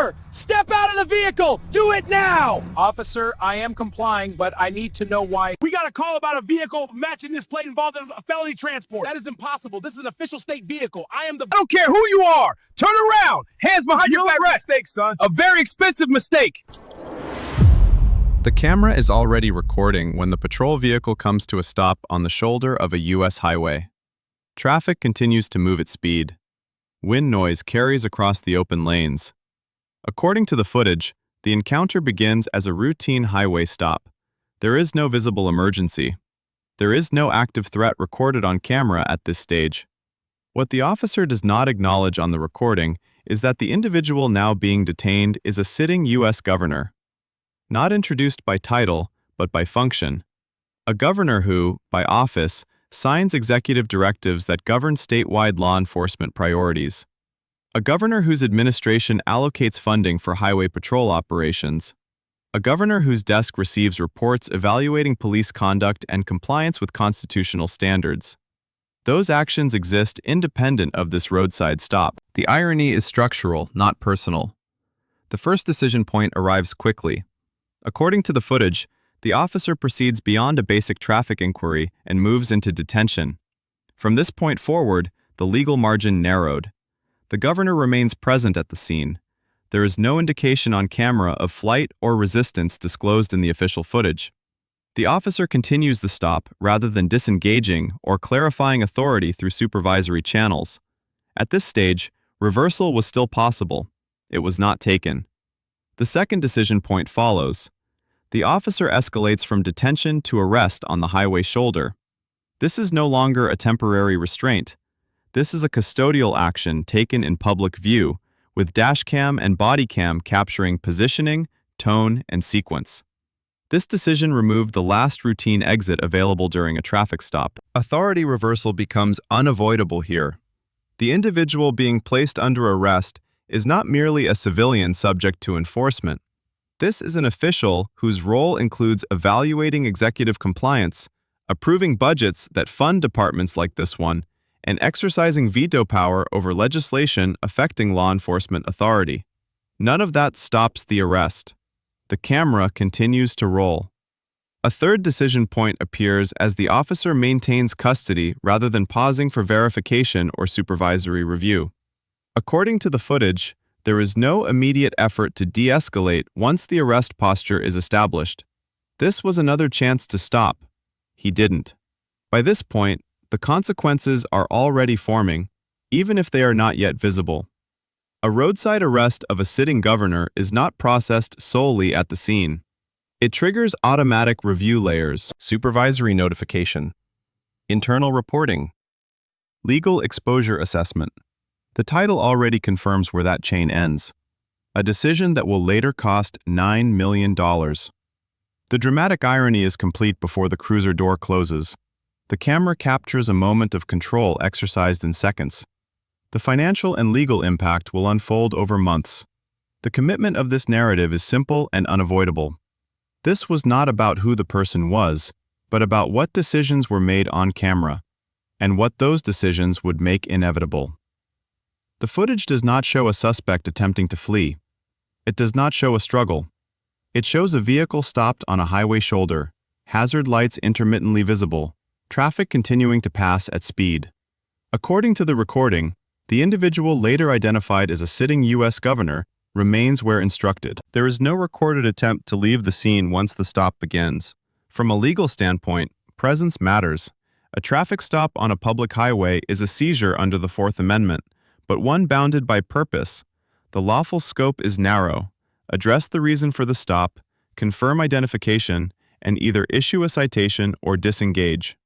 Officer, step out of the vehicle! Do it now! Officer, I am complying, but I need to know why. We got a call about a vehicle matching this plate involved in a felony transport. That is impossible. This is an official state vehicle. I am the... I don't care who you are! Turn around! Hands behind your back! Mistake, son. A very expensive mistake! The camera is already recording when the patrol vehicle comes to a stop on the shoulder of a U.S. highway. Traffic continues to move at speed. Wind noise carries across the open lanes. According to the footage, the encounter begins as a routine highway stop. There is no visible emergency. There is no active threat recorded on camera at this stage. What the officer does not acknowledge on the recording is that the individual now being detained is a sitting U.S. governor. Not introduced by title, but by function. A governor who, by office, signs executive directives that govern statewide law enforcement priorities. A governor whose administration allocates funding for highway patrol operations. A governor whose desk receives reports evaluating police conduct and compliance with constitutional standards. Those actions exist independent of this roadside stop. The irony is structural, not personal. The first decision point arrives quickly. According to the footage, the officer proceeds beyond a basic traffic inquiry and moves into detention. From this point forward, the legal margin narrowed. The governor remains present at the scene. There is no indication on camera of flight or resistance disclosed in the official footage. The officer continues the stop rather than disengaging or clarifying authority through supervisory channels. At this stage, reversal was still possible. It was not taken. The second decision point follows. The officer escalates from detention to arrest on the highway shoulder. This is no longer a temporary restraint. This is a custodial action taken in public view, with dashcam and bodycam capturing positioning, tone, and sequence. This decision removed the last routine exit available during a traffic stop. Authority reversal becomes unavoidable here. The individual being placed under arrest is not merely a civilian subject to enforcement. This is an official whose role includes evaluating executive compliance, approving budgets that fund departments like this one, and exercising veto power over legislation affecting law enforcement authority. None of that stops the arrest. The camera continues to roll. A third decision point appears as the officer maintains custody rather than pausing for verification or supervisory review. According to the footage, there is no immediate effort to de-escalate once the arrest posture is established. This was another chance to stop. He didn't. By this point, the consequences are already forming, even if they are not yet visible. A roadside arrest of a sitting governor is not processed solely at the scene. It triggers automatic review layers, Supervisory notification. Internal reporting. legal exposure assessment. The title already confirms where that chain ends. A decision that will later cost $9 million. The dramatic irony is complete before the cruiser door closes. The camera captures a moment of control exercised in seconds. The financial and legal impact will unfold over months. The commitment of this narrative is simple and unavoidable. This was not about who the person was, but about what decisions were made on camera, and what those decisions would make inevitable. The footage does not show a suspect attempting to flee. It does not show a struggle. It shows a vehicle stopped on a highway shoulder, hazard lights intermittently visible, traffic continuing to pass at speed. According to the recording, the individual later identified as a sitting U.S. governor remains where instructed. There is no recorded attempt to leave the scene once the stop begins. From a legal standpoint, presence matters. A traffic stop on a public highway is a seizure under the Fourth Amendment, but one bounded by purpose. The lawful scope is narrow. Address the reason for the stop, confirm identification, and either issue a citation or disengage.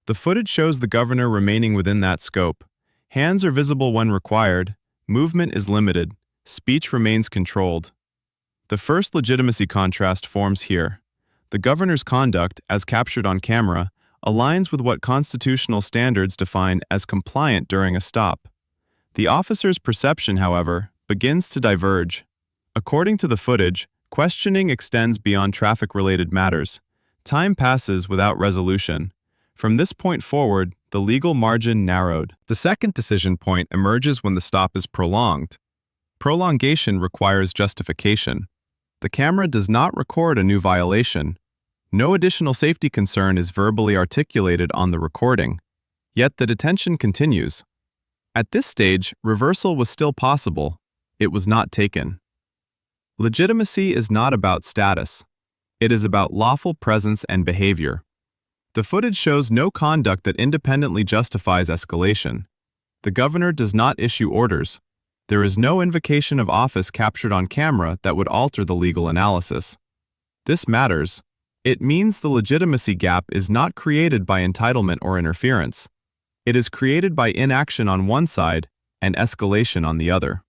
The footage shows the governor remaining within that scope. Hands are visible when required, movement is limited, speech remains controlled. The first legitimacy contrast forms here. The governor's conduct, as captured on camera, aligns with what constitutional standards define as compliant during a stop. The officer's perception, however, begins to diverge. According to the footage, questioning extends beyond traffic-related matters. Time passes without resolution. From this point forward, the legal margin narrowed. The second decision point emerges when the stop is prolonged. Prolongation requires justification. The camera does not record a new violation. No additional safety concern is verbally articulated on the recording, yet the detention continues. At this stage, reversal was still possible. It was not taken. Legitimacy is not about status. It is about lawful presence and behavior. The footage shows no conduct that independently justifies escalation. The governor does not issue orders. There is no invocation of office captured on camera that would alter the legal analysis. This matters. It means the legitimacy gap is not created by entitlement or interference. It is created by inaction on one side and escalation on the other.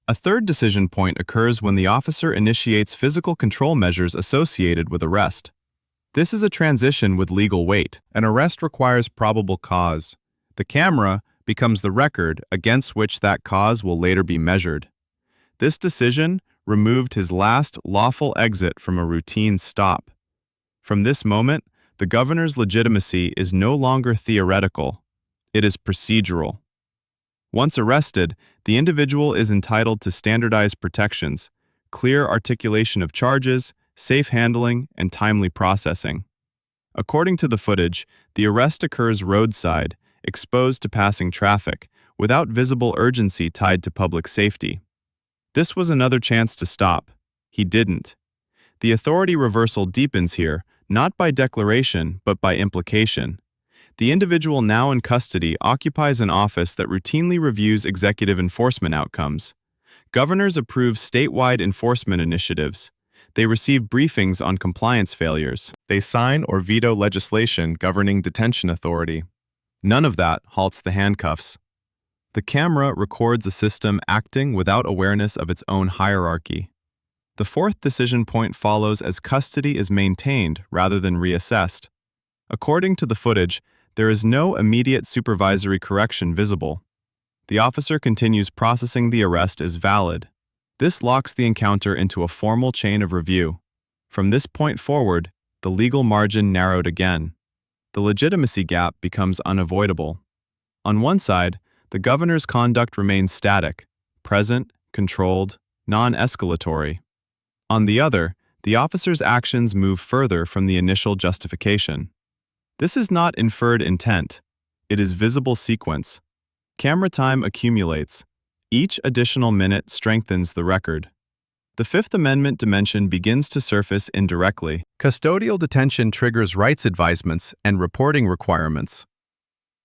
A third decision point occurs when the officer initiates physical control measures associated with arrest. This is a transition with legal weight. An arrest requires probable cause. The camera becomes the record against which that cause will later be measured. This decision removed his last lawful exit from a routine stop. From this moment, the governor's legitimacy is no longer theoretical. It is procedural. Once arrested, the individual is entitled to standardized protections, clear articulation of charges, safe handling, and timely processing. According to the footage, the arrest occurs roadside, exposed to passing traffic, without visible urgency tied to public safety. This was another chance to stop. He didn't. The authority reversal deepens here, not by declaration, but by implication. The individual now in custody occupies an office that routinely reviews executive enforcement outcomes. Governors approve statewide enforcement initiatives. They receive briefings on compliance failures. They sign or veto legislation governing detention authority. None of that halts the handcuffs. The camera records a system acting without awareness of its own hierarchy. The fourth decision point follows as custody is maintained rather than reassessed. According to the footage, there is no immediate supervisory correction visible. The officer continues processing the arrest as valid. This locks the encounter into a formal chain of review. From this point forward, the legal margin narrowed again. The legitimacy gap becomes unavoidable. On one side, the governor's conduct remains static, present, controlled, non-escalatory. On the other, the officer's actions move further from the initial justification. This is not inferred intent. It is visible sequence. Camera time accumulates. Each additional minute strengthens the record. The Fifth Amendment dimension begins to surface indirectly. Custodial detention triggers rights advisements and reporting requirements.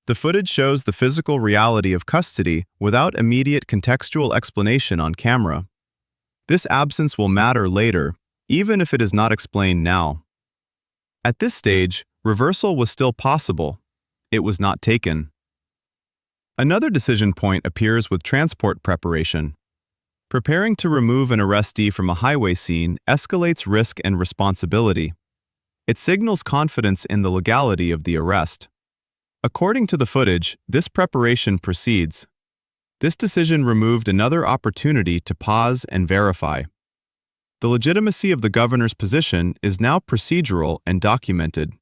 The footage shows the physical reality of custody without immediate contextual explanation on camera. This absence will matter later, even if it is not explained now. At this stage, reversal was still possible. It was not taken. Another decision point appears with transport preparation. Preparing to remove an arrestee from a highway scene escalates risk and responsibility. It signals confidence in the legality of the arrest. According to the footage, this preparation proceeds. This decision removed another opportunity to pause and verify. The legitimacy of the governor's position is now procedural and documented.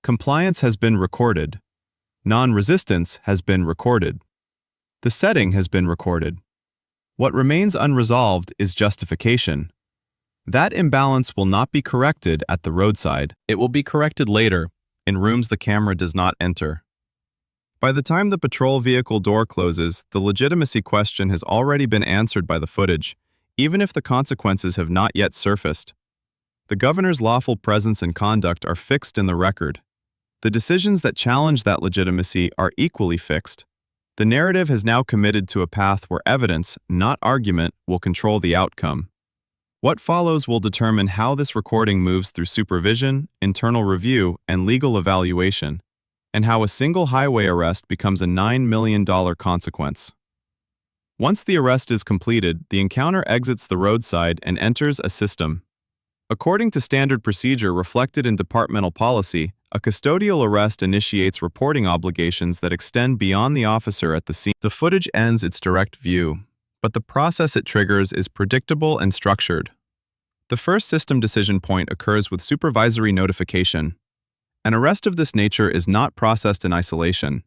Compliance has been recorded. Non-resistance has been recorded. The setting has been recorded. What remains unresolved is justification. That imbalance will not be corrected at the roadside. It will be corrected later, in rooms the camera does not enter. By the time the patrol vehicle door closes, the legitimacy question has already been answered by the footage, even if the consequences have not yet surfaced. The governor's lawful presence and conduct are fixed in the record. The decisions that challenge that legitimacy are equally fixed. The narrative has now committed to a path where evidence, not argument, will control the outcome. What follows will determine how this recording moves through supervision, internal review, and legal evaluation, and how a single highway arrest becomes a $9 million consequence. Once the arrest is completed, the encounter exits the roadside and enters a system. According to standard procedure reflected in departmental policy, a custodial arrest initiates reporting obligations that extend beyond the officer at the scene. The footage ends its direct view, but the process it triggers is predictable and structured. The first system decision point occurs with supervisory notification. An arrest of this nature is not processed in isolation.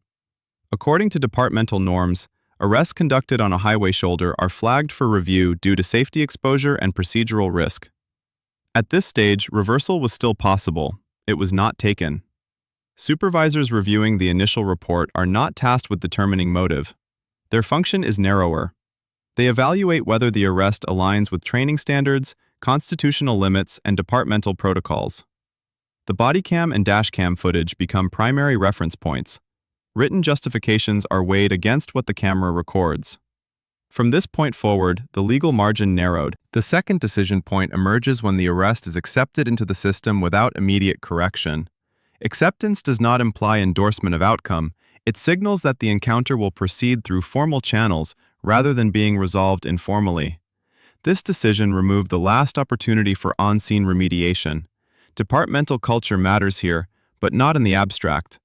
According to departmental norms, Arrests conducted on a highway shoulder are flagged for review due to safety exposure and procedural risk. At this stage, reversal was still possible. It was not taken. Supervisors reviewing the initial report are not tasked with determining motive. Their function is narrower. They evaluate whether the arrest aligns with training standards, constitutional limits, and departmental protocols. The body cam and dash cam footage become primary reference points. Written justifications are weighed against what the camera records. From this point forward, the legal margin narrowed. The second decision point emerges when the arrest is accepted into the system without immediate correction. Acceptance does not imply endorsement of outcome. It signals that the encounter will proceed through formal channels rather than being resolved informally. This decision removed the last opportunity for on-scene remediation. Departmental culture matters here, but not in the abstract.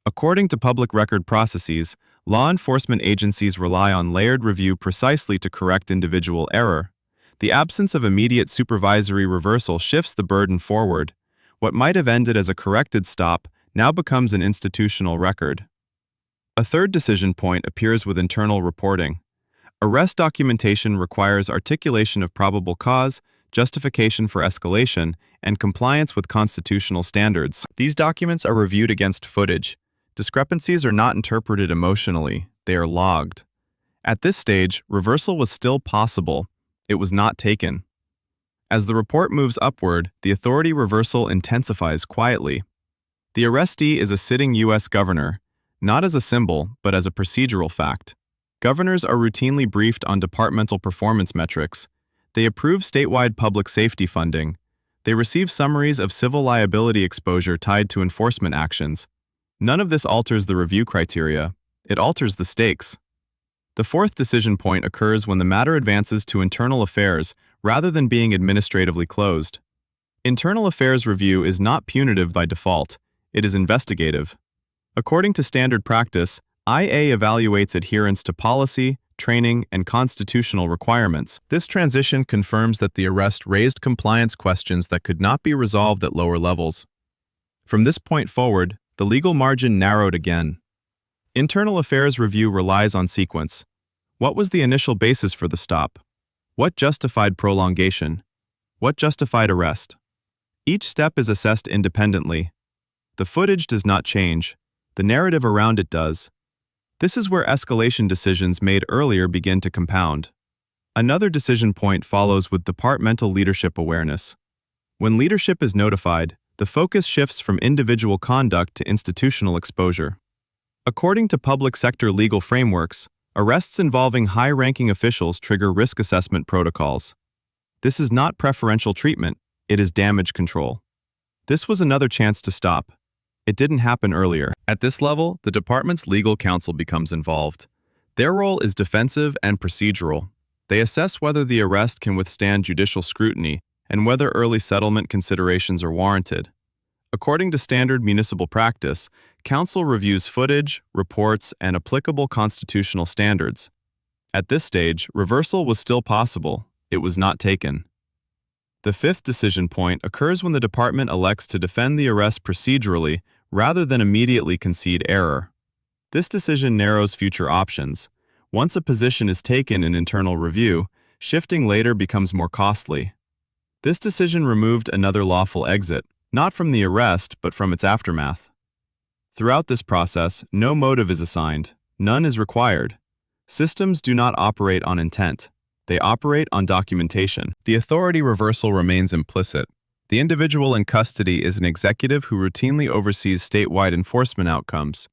According to public record processes, law enforcement agencies rely on layered review precisely to correct individual error. The absence of immediate supervisory reversal shifts the burden forward. What might have ended as a corrected stop now becomes an institutional record. A third decision point appears with internal reporting. Arrest documentation requires articulation of probable cause, justification for escalation, and compliance with constitutional standards. These documents are reviewed against footage. Discrepancies are not interpreted emotionally, they are logged. At this stage, reversal was still possible. It was not taken. As the report moves upward, the authority reversal intensifies quietly. The arrestee is a sitting U.S. governor, not as a symbol, but as a procedural fact. Governors are routinely briefed on departmental performance metrics. They approve statewide public safety funding. They receive summaries of civil liability exposure tied to enforcement actions. None of this alters the review criteria. It alters the stakes. The fourth decision point occurs when the matter advances to internal affairs rather than being administratively closed. Internal affairs review is not punitive by default. It is investigative. According to standard practice, IA evaluates adherence to policy, training, and constitutional requirements. This transition confirms that the arrest raised compliance questions that could not be resolved at lower levels. From this point forward, the legal margin narrowed again. Internal affairs review relies on sequence. What was the initial basis for the stop? What justified prolongation? What justified arrest? Each step is assessed independently. The footage does not change. The narrative around it does. This is where escalation decisions made earlier begin to compound. Another decision point follows with departmental leadership awareness. When leadership is notified, the focus shifts from individual conduct to institutional exposure. According to public sector legal frameworks, arrests involving high-ranking officials trigger risk assessment protocols. This is not preferential treatment, it is damage control. This was another chance to stop. It didn't happen earlier. At this level, the department's legal counsel becomes involved. Their role is defensive and procedural. They assess whether the arrest can withstand judicial scrutiny and whether early settlement considerations are warranted. According to standard municipal practice, counsel reviews footage, reports, and applicable constitutional standards. At this stage, reversal was still possible. It was not taken. The fifth decision point occurs when the department elects to defend the arrest procedurally rather than immediately concede error. This decision narrows future options. Once a position is taken in internal review, shifting later becomes more costly. This decision removed another lawful exit, not from the arrest, but from its aftermath. Throughout this process, no motive is assigned, none is required. Systems do not operate on intent. They operate on documentation. The authority reversal remains implicit. The individual in custody is an executive who routinely oversees statewide enforcement outcomes.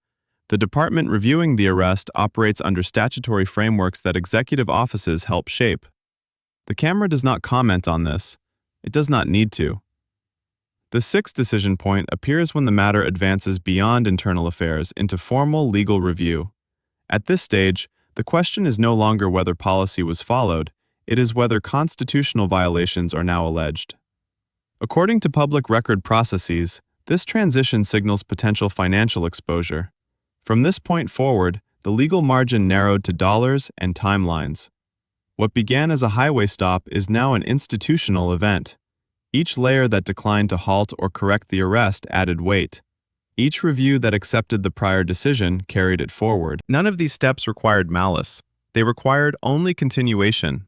The department reviewing the arrest operates under statutory frameworks that executive offices help shape. The camera does not comment on this. It does not need to. The sixth decision point appears when the matter advances beyond internal affairs into formal legal review. At this stage, the question is no longer whether policy was followed, it is whether constitutional violations are now alleged. According to public record processes, this transition signals potential financial exposure. From this point forward, the legal margin narrowed to dollars and timelines. What began as a highway stop is now an institutional event. Each layer that declined to halt or correct the arrest added weight. Each review that accepted the prior decision carried it forward. None of these steps required malice. They required only continuation.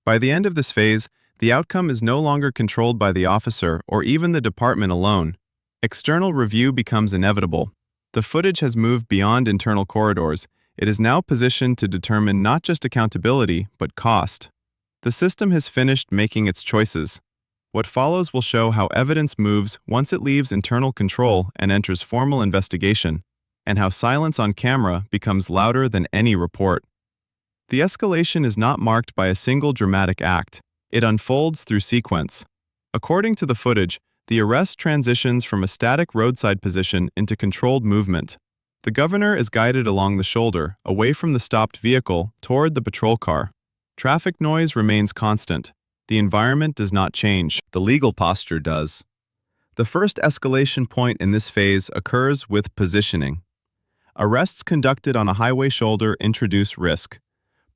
By the end of this phase, the outcome is no longer controlled by the officer or even the department alone. External review becomes inevitable. The footage has moved beyond internal corridors. It is now positioned to determine not just accountability, but cost. The system has finished making its choices. What follows will show how evidence moves once it leaves internal control and enters formal investigation, and how silence on camera becomes louder than any report. The escalation is not marked by a single dramatic act. It unfolds through sequence. According to the footage, the arrest transitions from a static roadside position into controlled movement. The governor is guided along the shoulder, away from the stopped vehicle, toward the patrol car. Traffic noise remains constant. The environment does not change. The legal posture does. The first escalation point in this phase occurs with positioning. Arrests conducted on a highway shoulder introduce risk.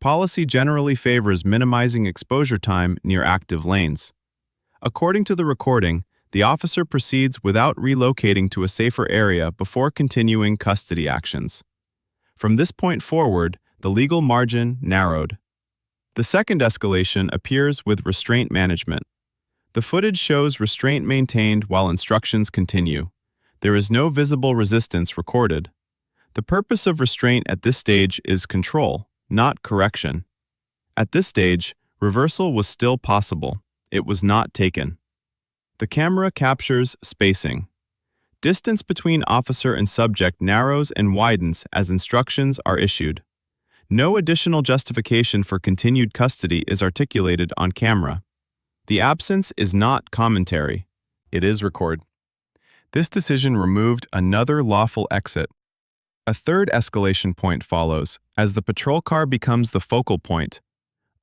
Policy generally favors minimizing exposure time near active lanes. According to the recording, the officer proceeds without relocating to a safer area before continuing custody actions. From this point forward, the legal margin narrowed. The second escalation appears with restraint management. The footage shows restraint maintained while instructions continue. There is no visible resistance recorded. The purpose of restraint at this stage is control, not correction. At this stage, reversal was still possible. It was not taken. The camera captures spacing. Distance between officer and subject narrows and widens as instructions are issued. No additional justification for continued custody is articulated on camera. The absence is not commentary. It is record. This decision removed another lawful exit. A third escalation point follows, as the patrol car becomes the focal point.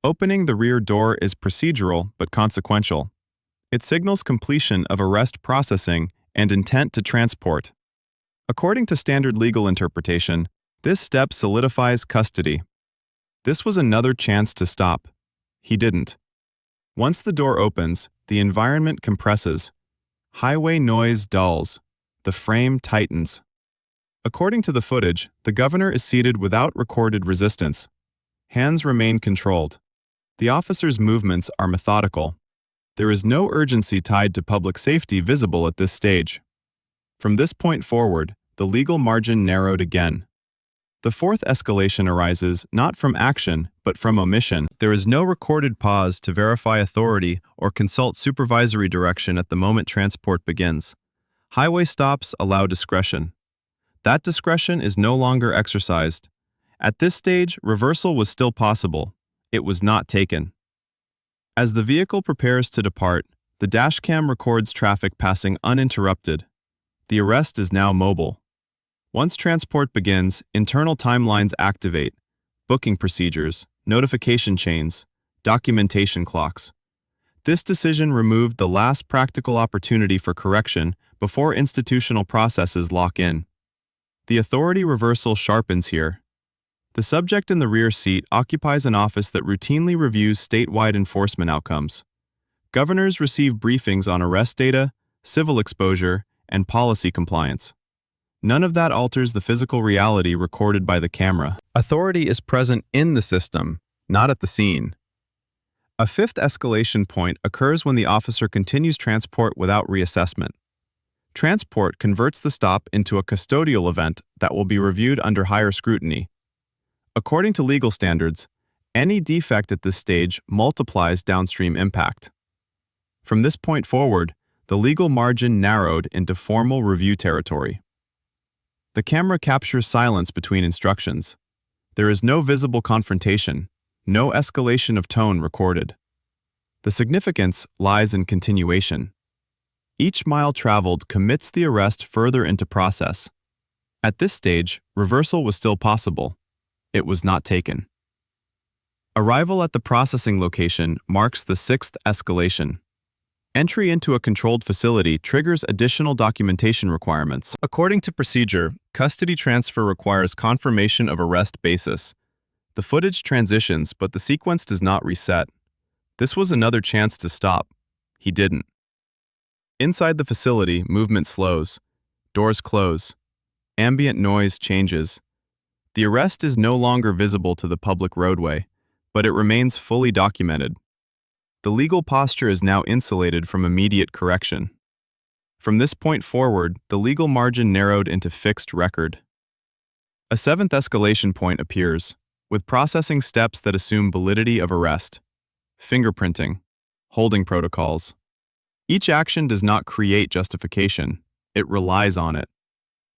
Opening the rear door is procedural but consequential. It signals completion of arrest processing and intent to transport. According to standard legal interpretation, this step solidifies custody. This was another chance to stop. He didn't. Once the door opens, the environment compresses. Highway noise dulls. The frame tightens. According to the footage, the governor is seated without recorded resistance. Hands remain controlled. The officer's movements are methodical. There is no urgency tied to public safety visible at this stage. From this point forward, the legal margin narrowed again. The fourth escalation arises not from action, but from omission. There is no recorded pause to verify authority or consult supervisory direction at the moment transport begins. Highway stops allow discretion. That discretion is no longer exercised. At this stage, reversal was still possible. It was not taken. As the vehicle prepares to depart, the dashcam records traffic passing uninterrupted. The arrest is now mobile. Once transport begins, internal timelines activate, booking procedures, notification chains, documentation clocks. This decision removed the last practical opportunity for correction before institutional processes lock in. The authority reversal sharpens here. The subject in the rear seat occupies an office that routinely reviews statewide enforcement outcomes. Governors receive briefings on arrest data, civil exposure, and policy compliance. None of that alters the physical reality recorded by the camera. Authority is present in the system, not at the scene. A fifth escalation point occurs when the officer continues transport without reassessment. Transport converts the stop into a custodial event that will be reviewed under higher scrutiny. According to legal standards, any defect at this stage multiplies downstream impact. From this point forward, the legal margin narrowed into formal review territory. The camera captures silence between instructions. There is no visible confrontation, no escalation of tone recorded. The significance lies in continuation. Each mile traveled commits the arrest further into process. At this stage, reversal was still possible. It was not taken. Arrival at the processing location marks the sixth escalation. Entry into a controlled facility triggers additional documentation requirements. According to procedure, custody transfer requires confirmation of arrest basis. The footage transitions, but the sequence does not reset. This was another chance to stop. He didn't. Inside the facility, movement slows. Doors close. Ambient noise changes. The arrest is no longer visible to the public roadway, but it remains fully documented. The legal posture is now insulated from immediate correction. From this point forward, the legal margin narrowed into fixed record. A seventh escalation point appears, with processing steps that assume validity of arrest, fingerprinting, holding protocols. Each action does not create justification, it relies on it.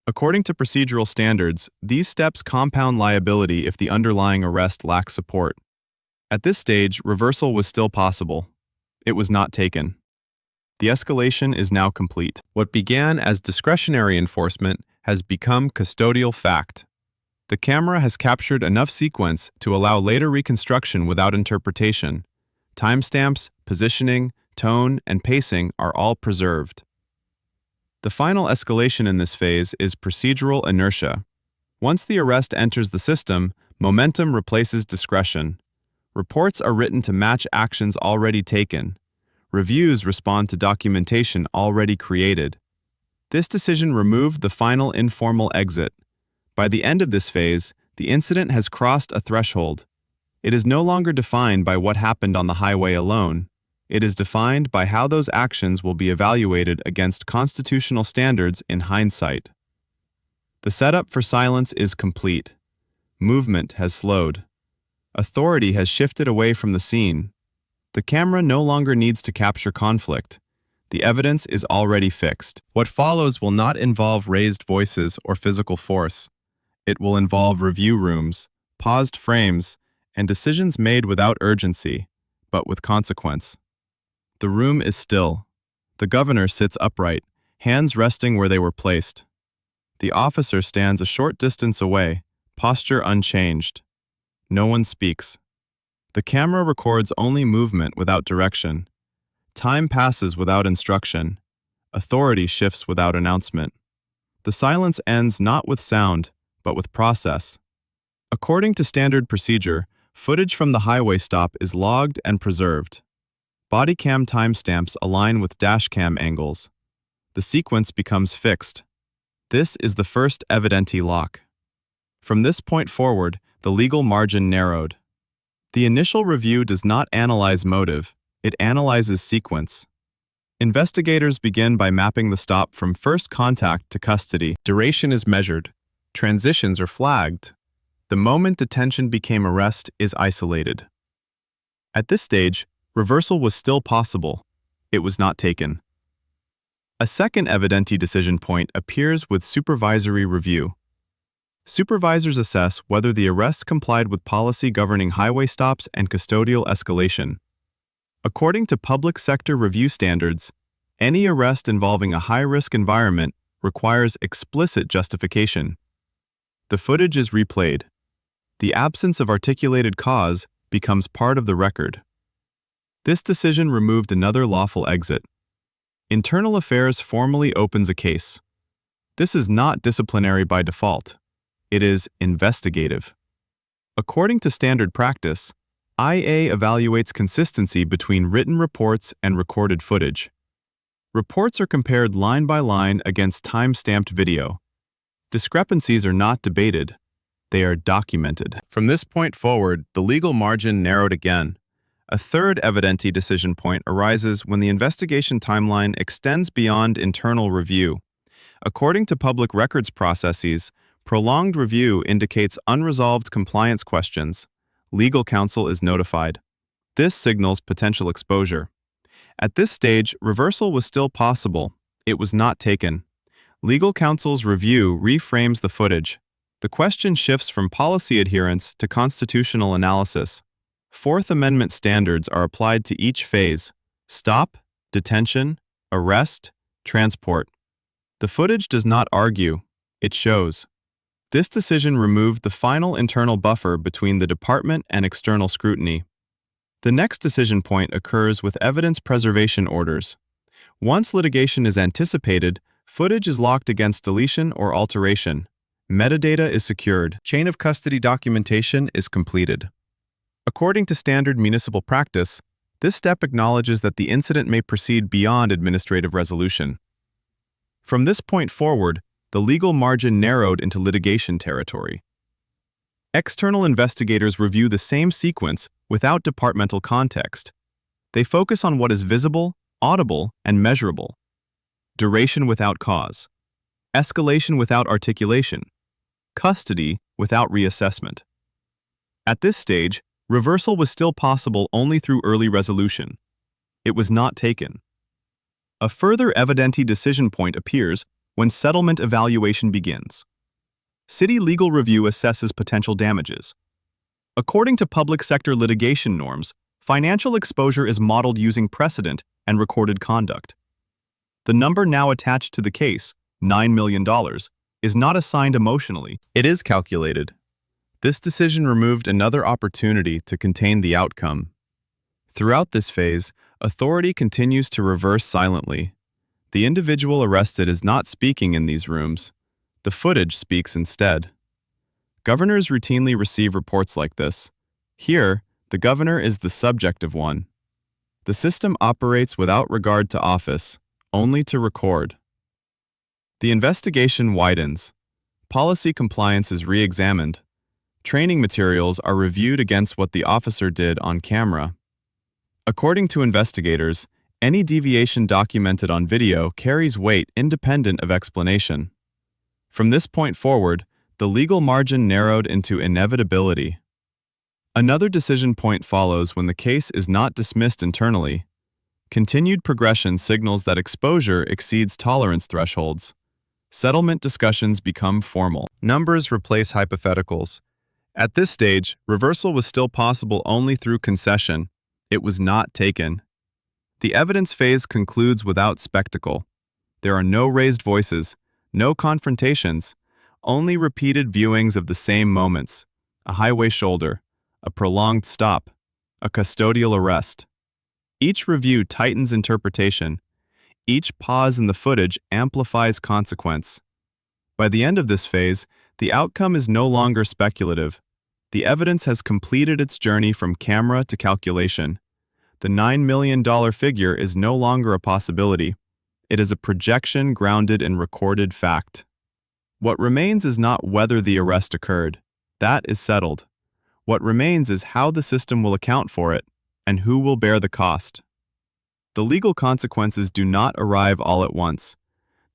According to procedural standards, these steps compound liability if the underlying arrest lacks support. At this stage, reversal was still possible. It was not taken. The escalation is now complete. What began as discretionary enforcement has become custodial fact. The camera has captured enough sequence to allow later reconstruction without interpretation. Timestamps, positioning, tone, and pacing are all preserved. The final escalation in this phase is procedural inertia. Once the arrest enters the system, momentum replaces discretion. Reports are written to match actions already taken. Reviews respond to documentation already created. This decision removed the final informal exit. By the end of this phase, the incident has crossed a threshold. It is no longer defined by what happened on the highway alone. It is defined by how those actions will be evaluated against constitutional standards in hindsight. The setup for silence is complete. Movement has slowed. Authority has shifted away from the scene. The camera no longer needs to capture conflict. The evidence is already fixed. What follows will not involve raised voices or physical force. It will involve review rooms, paused frames, and decisions made without urgency, but with consequence. The room is still. The governor sits upright, hands resting where they were placed. The officer stands a short distance away, posture unchanged. No one speaks. The camera records only movement without direction. Time passes without instruction. Authority shifts without announcement. The silence ends not with sound, but with process. According to standard procedure, footage from the highway stop is logged and preserved. Body cam timestamps align with dash cam angles. The sequence becomes fixed. This is the first evidenti lock. From this point forward, the legal margin narrowed. The initial review does not analyze motive, it analyzes sequence. Investigators begin by mapping the stop from first contact to custody. Duration is measured. Transitions are flagged. The moment detention became arrest is isolated. At this stage, reversal was still possible. It was not taken. A second evidenti decision point appears with supervisory review. Supervisors assess whether the arrest complied with policy governing highway stops and custodial escalation. According to public sector review standards, any arrest involving a high-risk environment requires explicit justification. The footage is replayed. The absence of articulated cause becomes part of the record. This decision removed another lawful exit. Internal Affairs formally opens a case. This is not disciplinary by default. It is investigative. According to standard practice, IA evaluates consistency between written reports and recorded footage. Reports are compared line by line against time-stamped video. Discrepancies are not debated. They are documented. From this point forward, the legal margin narrowed again. A third evidenti decision point arises when the investigation timeline extends beyond internal review. According to public records processes, prolonged review indicates unresolved compliance questions. Legal counsel is notified. This signals potential exposure. At this stage, reversal was still possible. It was not taken. Legal counsel's review reframes the footage. The question shifts from policy adherence to constitutional analysis. Fourth Amendment standards are applied to each phase: stop, detention, arrest, transport. The footage does not argue, it shows. This decision removed the final internal buffer between the department and external scrutiny. The next decision point occurs with evidence preservation orders. Once litigation is anticipated, footage is locked against deletion or alteration. Metadata is secured. Chain of custody documentation is completed. According to standard municipal practice, this step acknowledges that the incident may proceed beyond administrative resolution. From this point forward, the legal margin narrowed into litigation territory. External investigators review the same sequence without departmental context. They focus on what is visible, audible, and measurable. Duration without cause. Escalation without articulation. Custody without reassessment. At this stage, reversal was still possible only through early resolution. It was not taken. A further evidenti decision point appears when settlement evaluation begins. City legal review assesses potential damages. According to public sector litigation norms, financial exposure is modeled using precedent and recorded conduct. The number now attached to the case, $9 million, is not assigned emotionally. It is calculated. This decision removed another opportunity to contain the outcome. Throughout this phase, authority continues to reverse silently. The individual arrested is not speaking in these rooms. The footage speaks instead. Governors routinely receive reports like this. Here, the governor is the subject of one. The system operates without regard to office, only to record. The investigation widens. Policy compliance is re-examined. Training materials are reviewed against what the officer did on camera. According to investigators, any deviation documented on video carries weight independent of explanation. From this point forward, the legal margin narrowed into inevitability. Another decision point follows when the case is not dismissed internally. Continued progression signals that exposure exceeds tolerance thresholds. Settlement discussions become formal. Numbers replace hypotheticals. At this stage, reversal was still possible only through concession. It was not taken. The evidence phase concludes without spectacle. There are no raised voices, no confrontations, only repeated viewings of the same moments: a highway shoulder, a prolonged stop, a custodial arrest. Each review tightens interpretation. Each pause in the footage amplifies consequence. By the end of this phase, the outcome is no longer speculative. The evidence has completed its journey from camera to calculation. The $9 million figure is no longer a possibility. It is a projection grounded in recorded fact. What remains is not whether the arrest occurred. That is settled. What remains is how the system will account for it, and who will bear the cost. The legal consequences do not arrive all at once.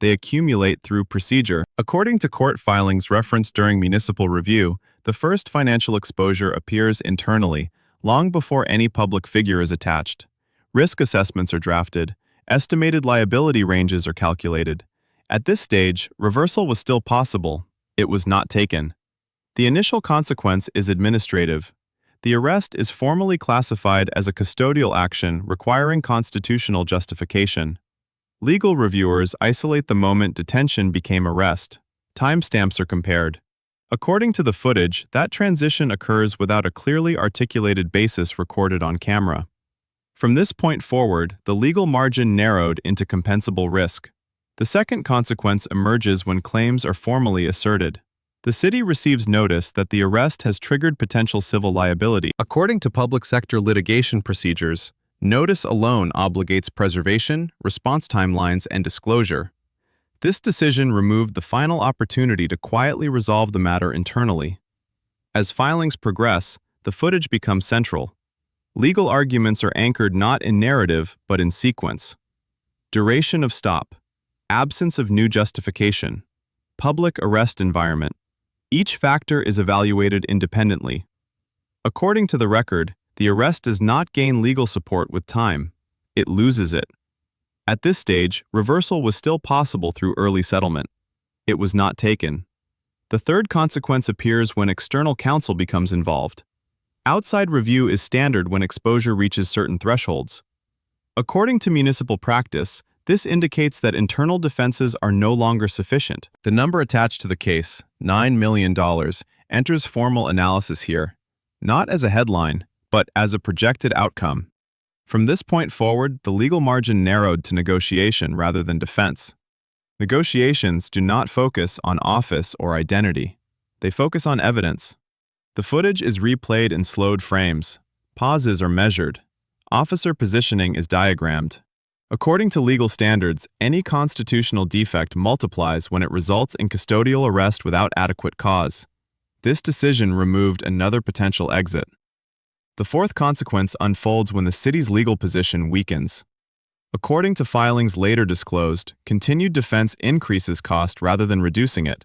They accumulate through procedure. According to court filings referenced during municipal review, the first financial exposure appears internally, long before any public figure is attached. Risk assessments are drafted. Estimated liability ranges are calculated. At this stage, reversal was still possible. It was not taken. The initial consequence is administrative. The arrest is formally classified as a custodial action requiring constitutional justification. Legal reviewers isolate the moment detention became arrest. Timestamps are compared. According to the footage, that transition occurs without a clearly articulated basis recorded on camera. From this point forward, the legal margin narrowed into compensable risk. The second consequence emerges when claims are formally asserted. The city receives notice that the arrest has triggered potential civil liability. According to public sector litigation procedures, notice alone obligates preservation, response timelines, and disclosure. This decision removed the final opportunity to quietly resolve the matter internally. As filings progress, the footage becomes central. Legal arguments are anchored not in narrative, but in sequence. Duration of stop. Absence of new justification. Public arrest environment. Each factor is evaluated independently. According to the record, the arrest does not gain legal support with time. It loses it. At this stage, reversal was still possible through early settlement. It was not taken. The third consequence appears when external counsel becomes involved. Outside review is standard when exposure reaches certain thresholds. According to municipal practice, this indicates that internal defenses are no longer sufficient. The number attached to the case, $9 million, enters formal analysis here, not as a headline, but as a projected outcome. From this point forward, the legal margin narrowed to negotiation rather than defense. Negotiations do not focus on office or identity. They focus on evidence. The footage is replayed in slowed frames. Pauses are measured. Officer positioning is diagrammed. According to legal standards, any constitutional defect multiplies when it results in custodial arrest without adequate cause. This decision removed another potential exit. The fourth consequence unfolds when the city's legal position weakens. According to filings later disclosed, continued defense increases cost rather than reducing it.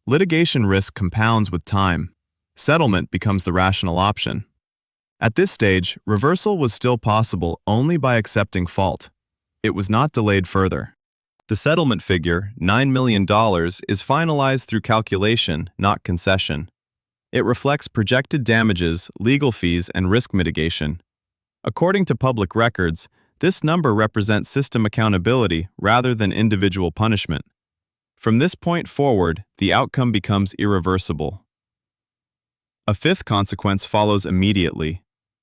Litigation risk compounds with time. Settlement becomes the rational option. At this stage, reversal was still possible only by accepting fault. It was not delayed further. The settlement figure, $9 million, is finalized through calculation, not concession. It reflects projected damages, legal fees, and risk mitigation. According to public records, this number represents system accountability rather than individual punishment. From this point forward, the outcome becomes irreversible. A fifth consequence follows immediately.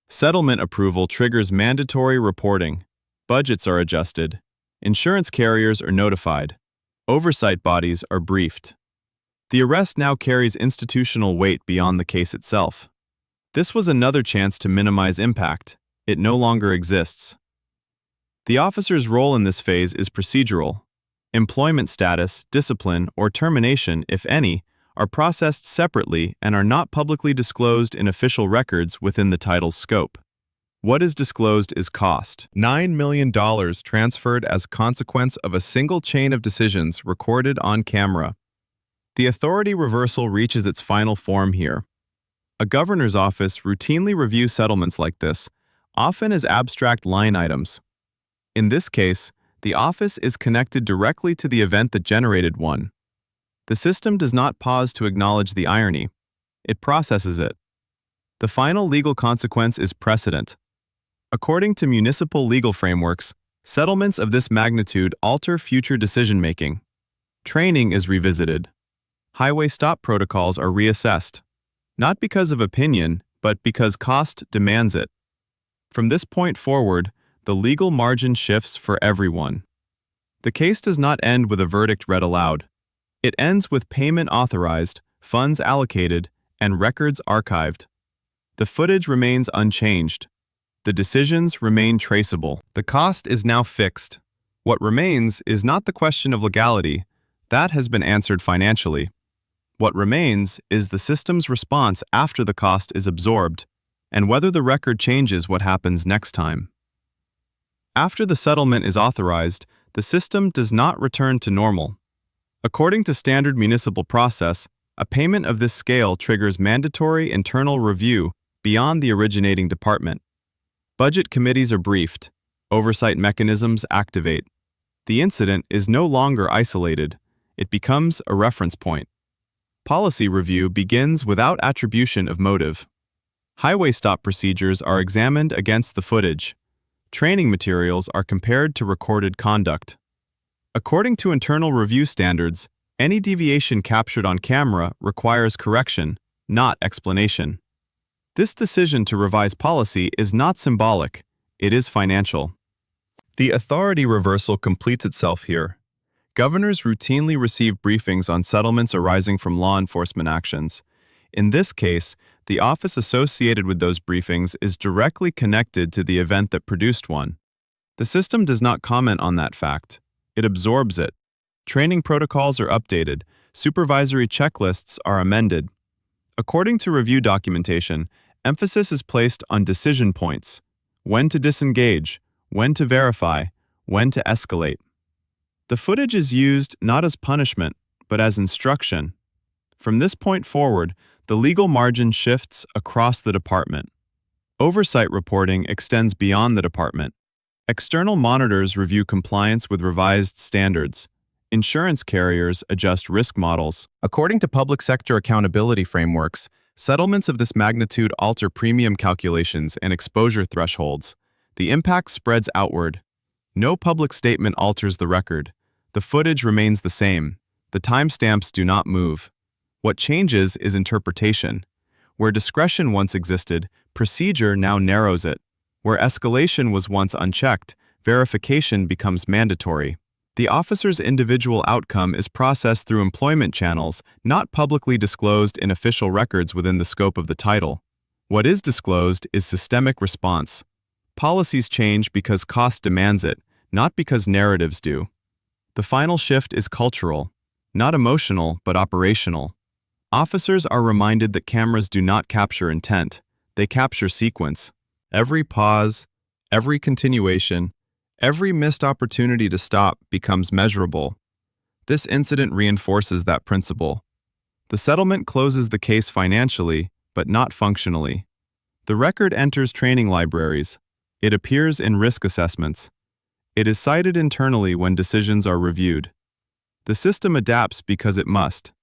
Settlement approval triggers mandatory reporting. Budgets are adjusted. Insurance carriers are notified. Oversight bodies are briefed. The arrest now carries institutional weight beyond the case itself. This was another chance to minimize impact. It no longer exists. The officer's role in this phase is procedural. Employment status, discipline, or termination, if any, are processed separately and are not publicly disclosed in official records within the title's scope. What is disclosed is cost. $9 million transferred as consequence of a single chain of decisions recorded on camera. The authority reversal reaches its final form here. A governor's office routinely reviews settlements like this, often as abstract line items. In this case, the office is connected directly to the event that generated one. The system does not pause to acknowledge the irony. It processes it. The final legal consequence is precedent. According to municipal legal frameworks, settlements of this magnitude alter future decision-making. Training is revisited. Highway stop protocols are reassessed, not because of opinion, but because cost demands it. From this point forward, the legal margin shifts for everyone. The case does not end with a verdict read aloud. It ends with payment authorized, funds allocated, and records archived. The footage remains unchanged. The decisions remain traceable. The cost is now fixed. What remains is not the question of legality. That has been answered financially. What remains is the system's response after the cost is absorbed, and whether the record changes what happens next time. After the settlement is authorized, the system does not return to normal. According to standard municipal process, a payment of this scale triggers mandatory internal review beyond the originating department. Budget committees are briefed. Oversight mechanisms activate. The incident is no longer isolated. It becomes a reference point. Policy review begins without attribution of motive. Highway stop procedures are examined against the footage. Training materials are compared to recorded conduct. According to internal review standards, any deviation captured on camera requires correction, not explanation. This decision to revise policy is not symbolic, it is financial. The authority reversal completes itself here. Governors routinely receive briefings on settlements arising from law enforcement actions. In this case, the office associated with those briefings is directly connected to the event that produced one. The system does not comment on that fact. It absorbs it. Training protocols are updated. Supervisory checklists are amended. According to review documentation, emphasis is placed on decision points: when to disengage, when to verify, when to escalate. The footage is used not as punishment, but as instruction. From this point forward, the legal margin shifts across the department. Oversight reporting extends beyond the department. External monitors review compliance with revised standards. Insurance carriers adjust risk models. According to public sector accountability frameworks, settlements of this magnitude alter premium calculations and exposure thresholds. The impact spreads outward. No public statement alters the record. The footage remains the same. The timestamps do not move. What changes is interpretation. Where discretion once existed, procedure now narrows it. Where escalation was once unchecked, verification becomes mandatory. The officer's individual outcome is processed through employment channels, not publicly disclosed in official records within the scope of the title. What is disclosed is systemic response. Policies change because cost demands it, not because narratives do. The final shift is cultural, not emotional but operational. Officers are reminded that cameras do not capture intent, they capture sequence. Every pause, every continuation, every missed opportunity to stop becomes measurable. This incident reinforces that principle. The settlement closes the case financially, but not functionally. The record enters training libraries. It appears in risk assessments. It is cited internally when decisions are reviewed. The system adapts because it must.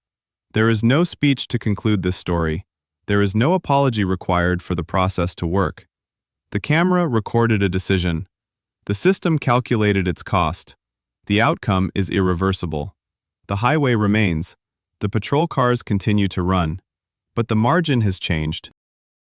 There is no speech to conclude this story. There is no apology required for the process to work. The camera recorded a decision. The system calculated its cost. The outcome is irreversible. The highway remains. The patrol cars continue to run. But the margin has changed.